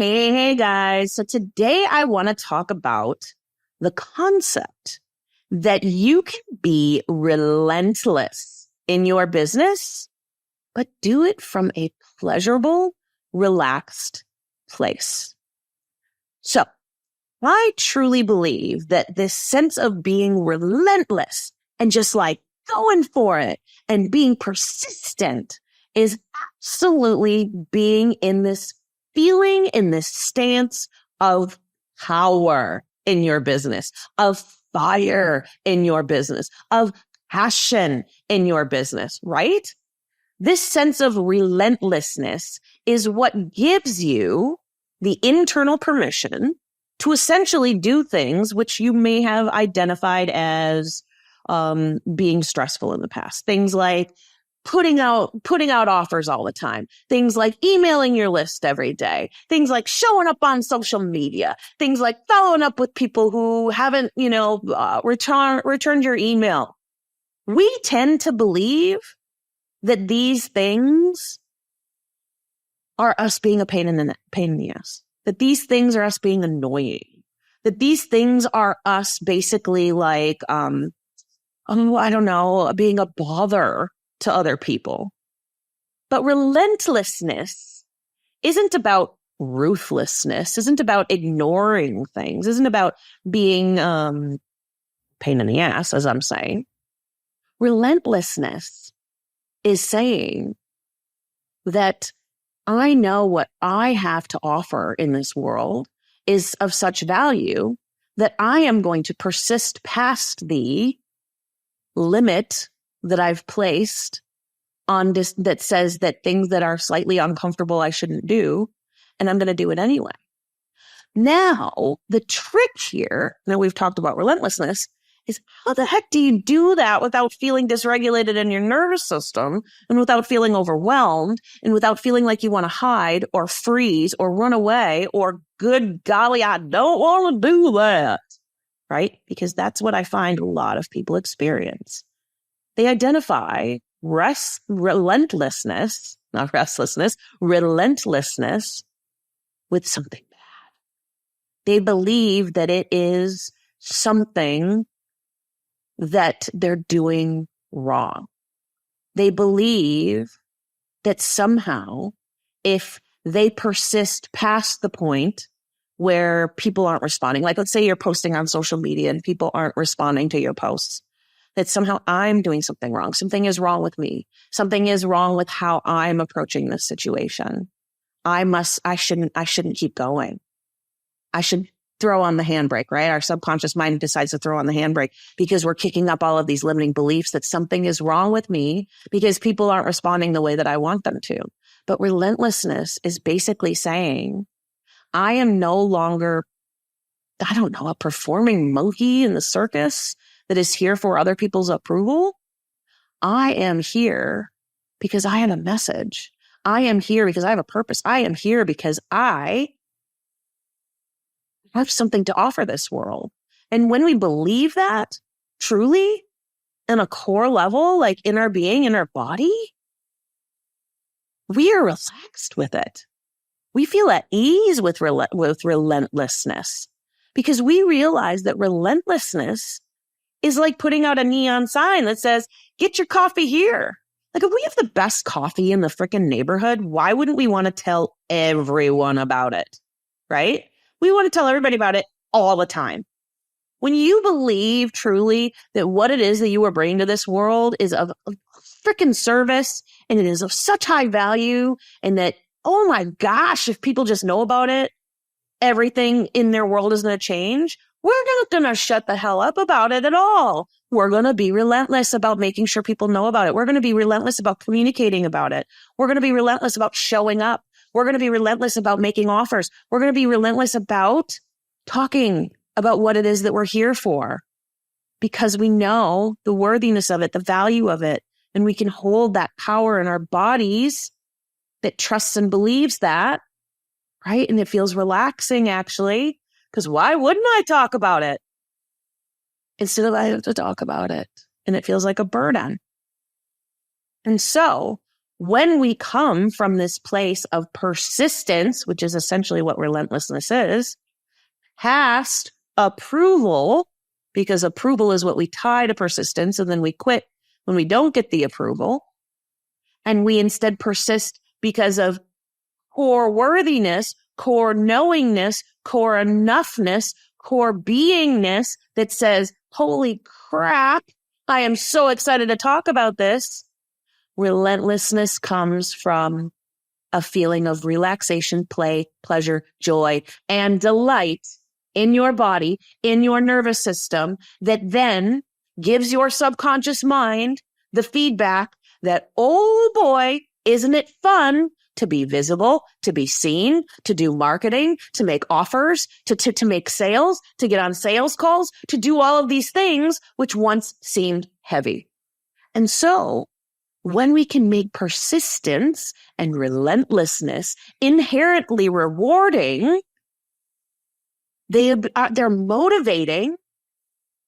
Hey guys. So today I want to talk about the concept that you can be relentless in your business, but do it from a pleasurable, relaxed place. So I truly believe that this sense of being relentless and just like going for it and being persistent is absolutely being in this feeling, in this stance of power in your business, of fire in your business, of passion in your business, right? This sense of relentlessness is what gives you the internal permission to essentially do things which you may have identified as being stressful in the past. Things like putting out offers all the time. Things like emailing your list every day. Things like showing up on social media. Things like following up with people who haven't, returned your email. We tend to believe that these things are us being a pain in the ass. That these things are us being annoying. That these things are us basically like, being a bother to other people. But relentlessness isn't about ruthlessness, isn't about ignoring things, isn't about being pain in the ass, as I'm saying. Relentlessness is saying that I know what I have to offer in this world is of such value that I am going to persist past the limit that I've placed on this that says that things that are slightly uncomfortable I shouldn't do, and I'm going to do it anyway. Now, the trick here, now we've talked about relentlessness, is how the heck do you do that without feeling dysregulated in your nervous system and without feeling overwhelmed and without feeling like you want to hide or freeze or run away or good golly, I don't want to do that, right? Because that's what I find a lot of people experience. They identify relentlessness with something bad. They believe that it is something that they're doing wrong. They believe that somehow if they persist past the point where people aren't responding, like let's say you're posting on social media and people aren't responding to your posts, that somehow I'm doing something wrong. Something is wrong with me. Something is wrong with how I'm approaching this situation. I shouldn't keep going. I should throw on the handbrake, right? Our subconscious mind decides to throw on the handbrake because we're kicking up all of these limiting beliefs that something is wrong with me because people aren't responding the way that I want them to. But relentlessness is basically saying, I am no longer, a performing monkey in the circus that is here for other people's approval. I am here because I have a message. I am here because I have a purpose. I am here because I have something to offer this world. And when we believe that truly in a core level, like in our being, in our body, we are relaxed with it. We feel at ease with relentlessness because we realize that relentlessness is like putting out a neon sign that says, get your coffee here. Like if we have the best coffee in the freaking neighborhood, why wouldn't we want to tell everyone about it? Right? We want to tell everybody about it all the time. When you believe truly that what it is that you are bringing to this world is of freaking service and it is of such high value and that, oh my gosh, if people just know about it, everything in their world is going to change. We're not going to shut the hell up about it at all. We're going to be relentless about making sure people know about it. We're going to be relentless about communicating about it. We're going to be relentless about showing up. We're going to be relentless about making offers. We're going to be relentless about talking about what it is that we're here for because we know the worthiness of it, the value of it, and we can hold that power in our bodies that trusts and believes that, right? And it feels relaxing actually. Because why wouldn't I talk about it? Instead of I have to talk about it. And it feels like a burden. And so when we come from this place of persistence, which is essentially what relentlessness is, past approval, because approval is what we tie to persistence, and then we quit when we don't get the approval, and we instead persist because of core worthiness, core knowingness, core enoughness, core beingness that says, holy crap, I am so excited to talk about this. Relentlessness comes from a feeling of relaxation, play, pleasure, joy, and delight in your body, in your nervous system, that then gives your subconscious mind the feedback that, oh boy, isn't it fun to be visible, to be seen, to do marketing, to make offers, to make sales, to get on sales calls, to do all of these things, which once seemed heavy. And so when we can make persistence and relentlessness inherently rewarding, they're motivating,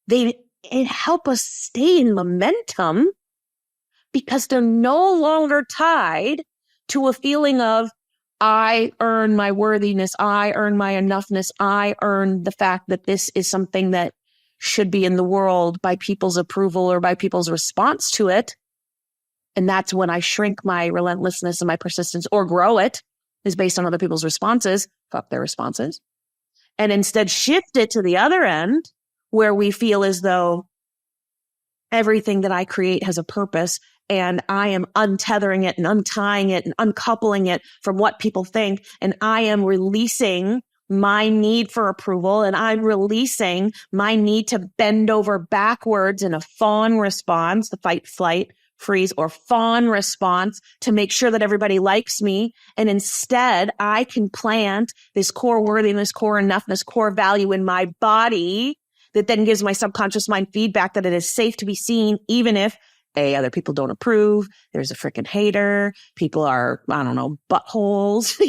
they help us stay in momentum because they're no longer tied to a feeling of, I earn my worthiness, I earn my enoughness, I earn the fact that this is something that should be in the world by people's approval or by people's response to it. And that's when I shrink my relentlessness and my persistence, or grow it, is based on other people's responses. Fuck their responses. And instead shift it to the other end, where we feel as though everything that I create has a purpose, and I am untethering it and untying it and uncoupling it from what people think. And I am releasing my need for approval, and I'm releasing my need to bend over backwards in a fawn response, the fight, flight, freeze, or fawn response, to make sure that everybody likes me. And instead, I can plant this core worthiness, core enoughness, core value in my body that then gives my subconscious mind feedback that it is safe to be seen, even if other people don't approve. There's a freaking hater. People are, I don't know, buttholes,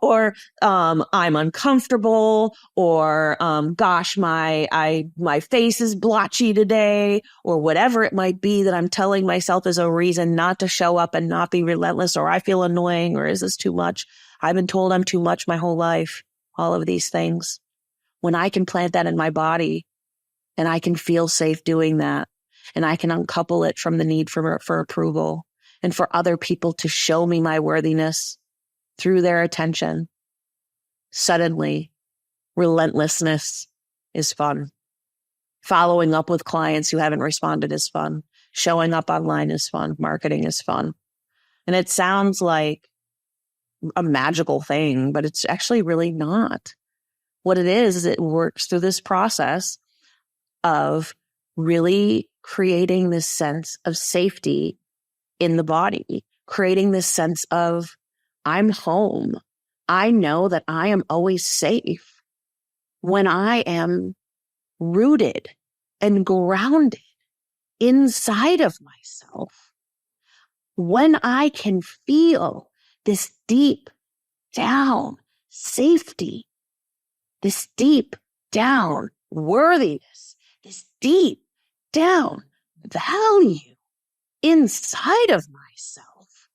or I'm uncomfortable, or gosh, my face is blotchy today, or whatever it might be that I'm telling myself is a reason not to show up and not be relentless, or I feel annoying, or is this too much? I've been told I'm too much my whole life. All of these things. When I can plant that in my body and I can feel safe doing that, and I can uncouple it from the need for approval and for other people to show me my worthiness through their attention, suddenly relentlessness is fun. Following up with clients who haven't responded is fun. Showing up online is fun. Marketing is fun. And it sounds like a magical thing, but it's actually really not. What it is it works through this process of really creating this sense of safety in the body, creating this sense of, I'm home. I know that I am always safe when I am rooted and grounded inside of myself. When I can feel this deep down safety, this deep down worthiness, this deep down value inside of myself.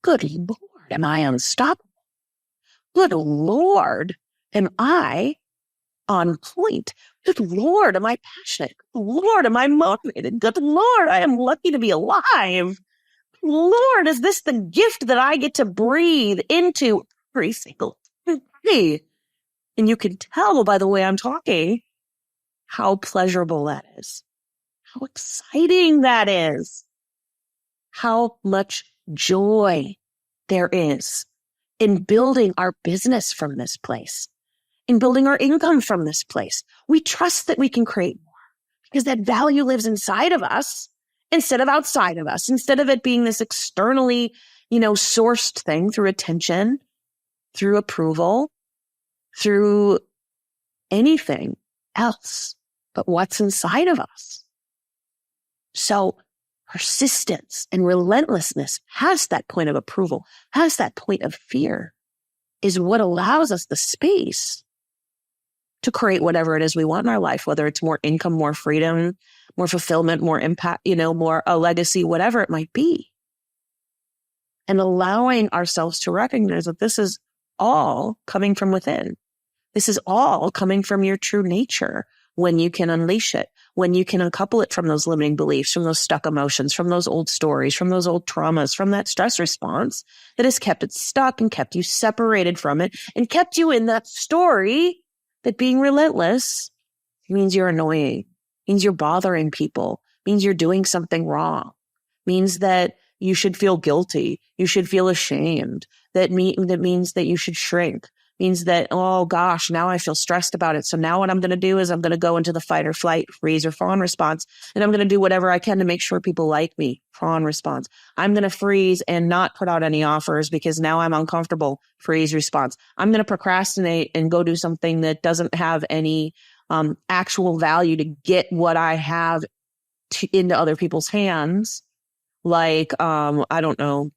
Good Lord, am I unstoppable? Good Lord, am I on point? Good Lord, am I passionate? Good Lord, am I motivated? Good Lord, I am lucky to be alive. Lord, is this the gift that I get to breathe into every single day? And you can tell by the way I'm talking how pleasurable that is, how exciting that is, how much joy there is in building our business from this place, in building our income from this place. We trust that we can create more because that value lives inside of us instead of outside of us, instead of it being this externally, sourced thing through attention, through approval, through anything else but what's inside of us. So persistence and relentlessness past that point of approval, past that point of fear, is what allows us the space to create whatever it is we want in our life, whether it's more income, more freedom, more fulfillment, more impact, more a legacy, whatever it might be. and allowing ourselves to recognize that this is all coming from within. This is all coming from your true nature when you can unleash it, when you can uncouple it from those limiting beliefs, from those stuck emotions, from those old stories, from those old traumas, from that stress response that has kept it stuck and kept you separated from it and kept you in that story that being relentless means you're annoying, means you're bothering people, means you're doing something wrong, means that you should feel guilty, you should feel ashamed, that means that you should shrink, means that, oh gosh, now I feel stressed about it. So now what I'm going to do is I'm going to go into the fight or flight, freeze or fawn response, and I'm going to do whatever I can to make sure people like me, fawn response. I'm going to freeze and not put out any offers because now I'm uncomfortable, freeze response. I'm going to procrastinate and go do something that doesn't have any actual value to get what I have into other people's hands. Like, I don't know,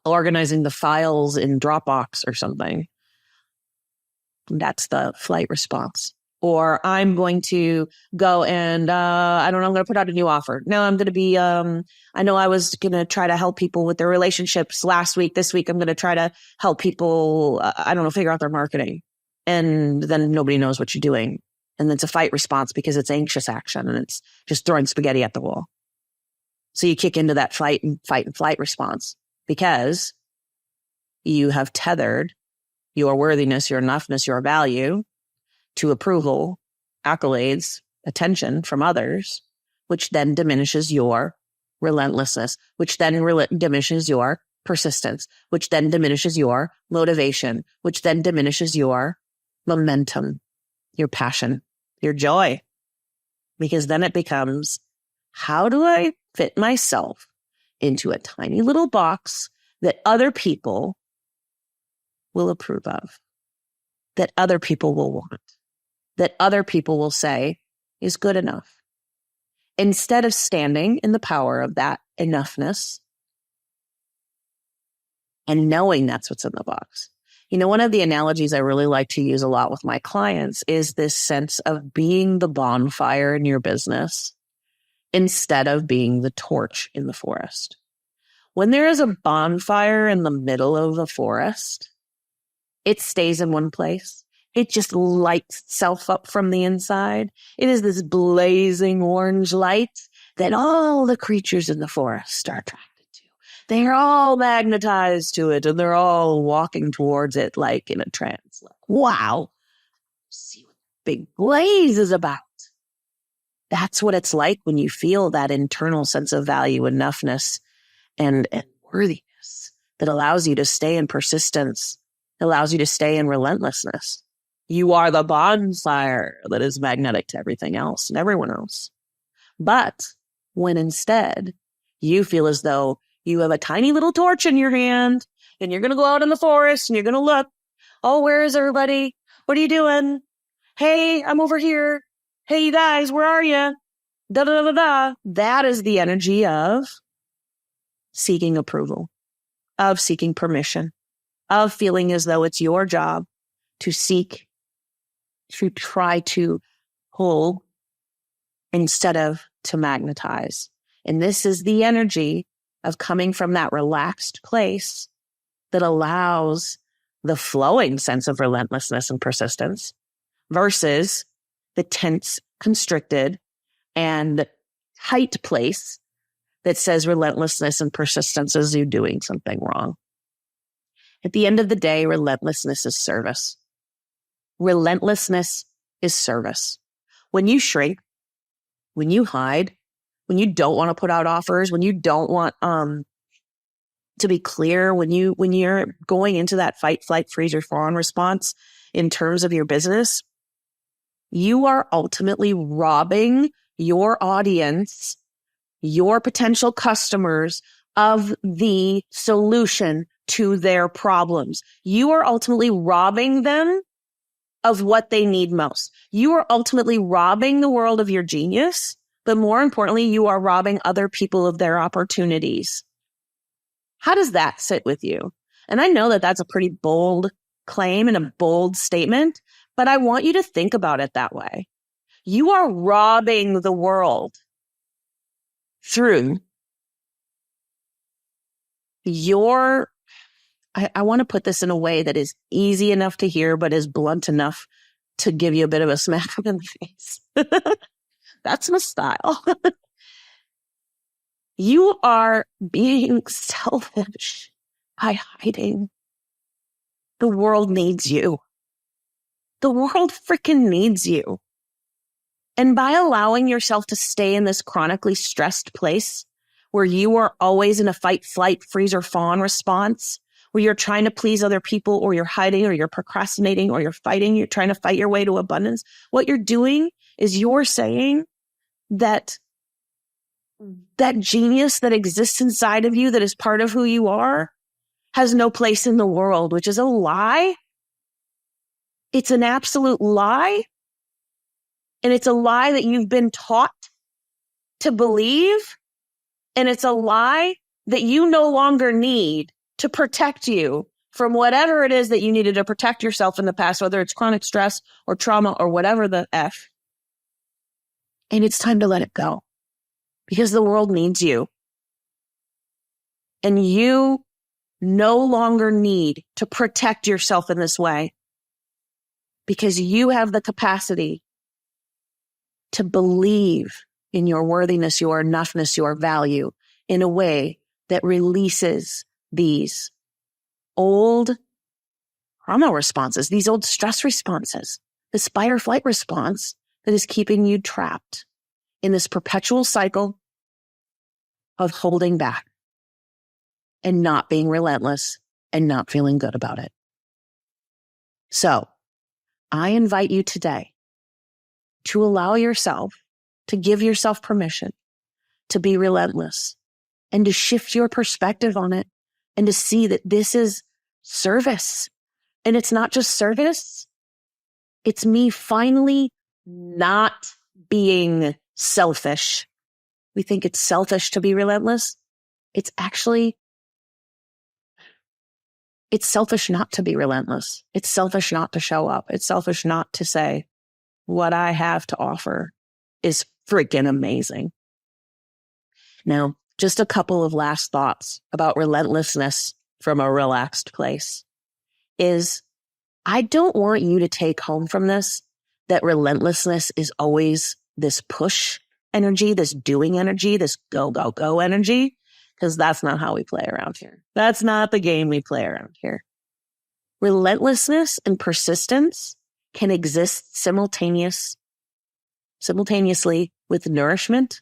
organizing the files in Dropbox or something. That's the flight response. Or I'm going to go and, I don't know, I'm going to put out a new offer. No, I'm going to be, I know I was going to try to help people with their relationships last week. This week, I'm going to try to help people, I don't know, figure out their marketing. And then nobody knows what you're doing. And it's a fight response because it's anxious action and it's just throwing spaghetti at the wall. So you kick into that fight and flight response because you have tethered your worthiness, your enoughness, your value to approval, accolades, attention from others, which then diminishes your relentlessness, which then diminishes your persistence, which then diminishes your motivation, which then diminishes your momentum, your passion, your joy. Because then it becomes, how do I fit myself into a tiny little box that other people will approve of, that other people will want, that other people will say is good enough? Instead of standing in the power of that enoughness and knowing that's what's in the box. You know, one of the analogies I really like to use a lot with my clients is this sense of being the bonfire in your business instead of being the torch in the forest. When there is a bonfire in the middle of the forest, it stays in one place. It just lights itself up from the inside. It is this blazing orange light that all the creatures in the forest are attracted to. They're all magnetized to it and they're all walking towards it like in a trance. Like, wow, see what the big blaze is about. That's what it's like when you feel that internal sense of value, enoughness, and worthiness that allows you to stay in persistence, allows you to stay in relentlessness. You are the bonfire that is magnetic to everything else and everyone else. But when instead you feel as though you have a tiny little torch in your hand and you're going to go out in the forest and you're going to look, oh, where is everybody? What are you doing? Hey, I'm over here. Hey, you guys, where are you? Da, da, da, da, da. That is the energy of seeking approval, of seeking permission, of feeling as though it's your job to seek, to try to pull instead of to magnetize. And this is the energy of coming from that relaxed place that allows the flowing sense of relentlessness and persistence versus the tense, constricted, and tight place that says relentlessness and persistence is you doing something wrong. At the end of the day, relentlessness is service. Relentlessness is service. When you shrink, when you hide, when you don't want to put out offers, when you don't want to be clear, when you're going into that fight, flight, freeze, or fawn response in terms of your business, you are ultimately robbing your audience, your potential customers, of the solution to their problems. You are ultimately robbing them of what they need most. You are ultimately robbing the world of your genius, but more importantly, you are robbing other people of their opportunities. How does that sit with you? And I know that that's a pretty bold claim and a bold statement, but I want you to think about it that way. You are robbing the world through I want to put this in a way that is easy enough to hear, but is blunt enough to give you a bit of a smack in the face. That's my style. You are being selfish by hiding. The world needs you. The world freaking needs you. And by allowing yourself to stay in this chronically stressed place where you are always in a fight, flight, freeze, or fawn response, where you're trying to please other people, or you're hiding, or you're procrastinating, or you're fighting, you're trying to fight your way to abundance, what you're doing is you're saying that genius that exists inside of you, that is part of who you are, has no place in the world, which is a lie. It's an absolute lie. And it's a lie that you've been taught to believe. And it's a lie that you no longer need to protect you from whatever it is that you needed to protect yourself in the past, whether it's chronic stress or trauma or whatever the F. And it's time to let it go because the world needs you. And you no longer need to protect yourself in this way because you have the capacity to believe in your worthiness, your enoughness, your value in a way that releases these old trauma responses, these old stress responses, this fight or flight response that is keeping you trapped in this perpetual cycle of holding back and not being relentless and not feeling good about it. So I invite you today to allow yourself, to give yourself permission to be relentless and to shift your perspective on it and to see that this is service. And it's not just service. It's me finally not being selfish. We think it's selfish to be relentless. It's selfish not to be relentless. It's selfish not to show up. It's selfish not to say, what I have to offer is freaking amazing. Now, just a couple of last thoughts about relentlessness from a relaxed place is I don't want you to take home from this that relentlessness is always this push energy, this doing energy, this go, go, go energy, because that's not how we play around here. That's not the game we play around here. Relentlessness and persistence can exist simultaneously with nourishment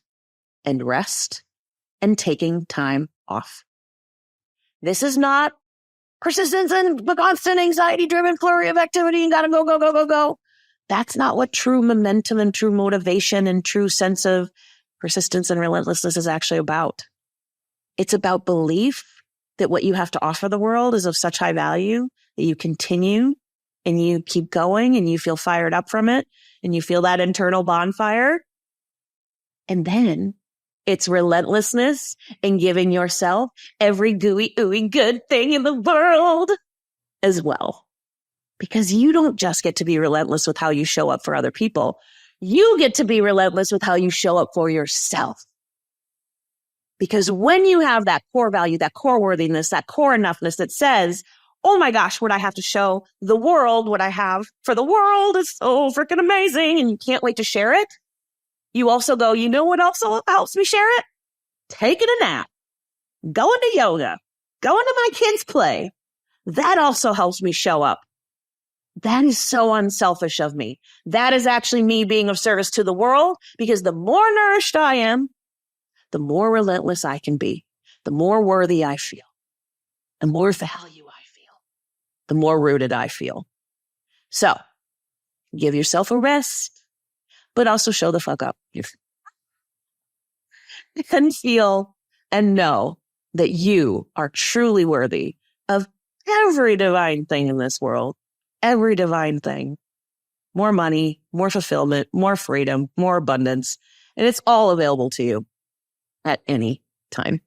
and rest and taking time off. This is not persistence and constant anxiety-driven flurry of activity and gotta go, go, go, go, go. That's not what true momentum and true motivation and true sense of persistence and relentlessness is actually about. It's about belief that what you have to offer the world is of such high value that you continue and you keep going and you feel fired up from it and you feel that internal bonfire. And then it's relentlessness and giving yourself every gooey, ooey good thing in the world as well. Because you don't just get to be relentless with how you show up for other people. You get to be relentless with how you show up for yourself. Because when you have that core value, that core worthiness, that core enoughness that says, oh my gosh, what I have to show the world, what I have for the world is so freaking amazing, and you can't wait to share it. You also go, you know what also helps me share it? Taking a nap, going to yoga, going to my kids' play. That also helps me show up. That is so unselfish of me. That is actually me being of service to the world, because the more nourished I am, the more relentless I can be, the more worthy I feel, the more value I feel, the more rooted I feel. So give yourself a rest, but also show the fuck up. And feel and know that you are truly worthy of every divine thing in this world, every divine thing. More money, more fulfillment, more freedom, more abundance. And it's all available to you at any time.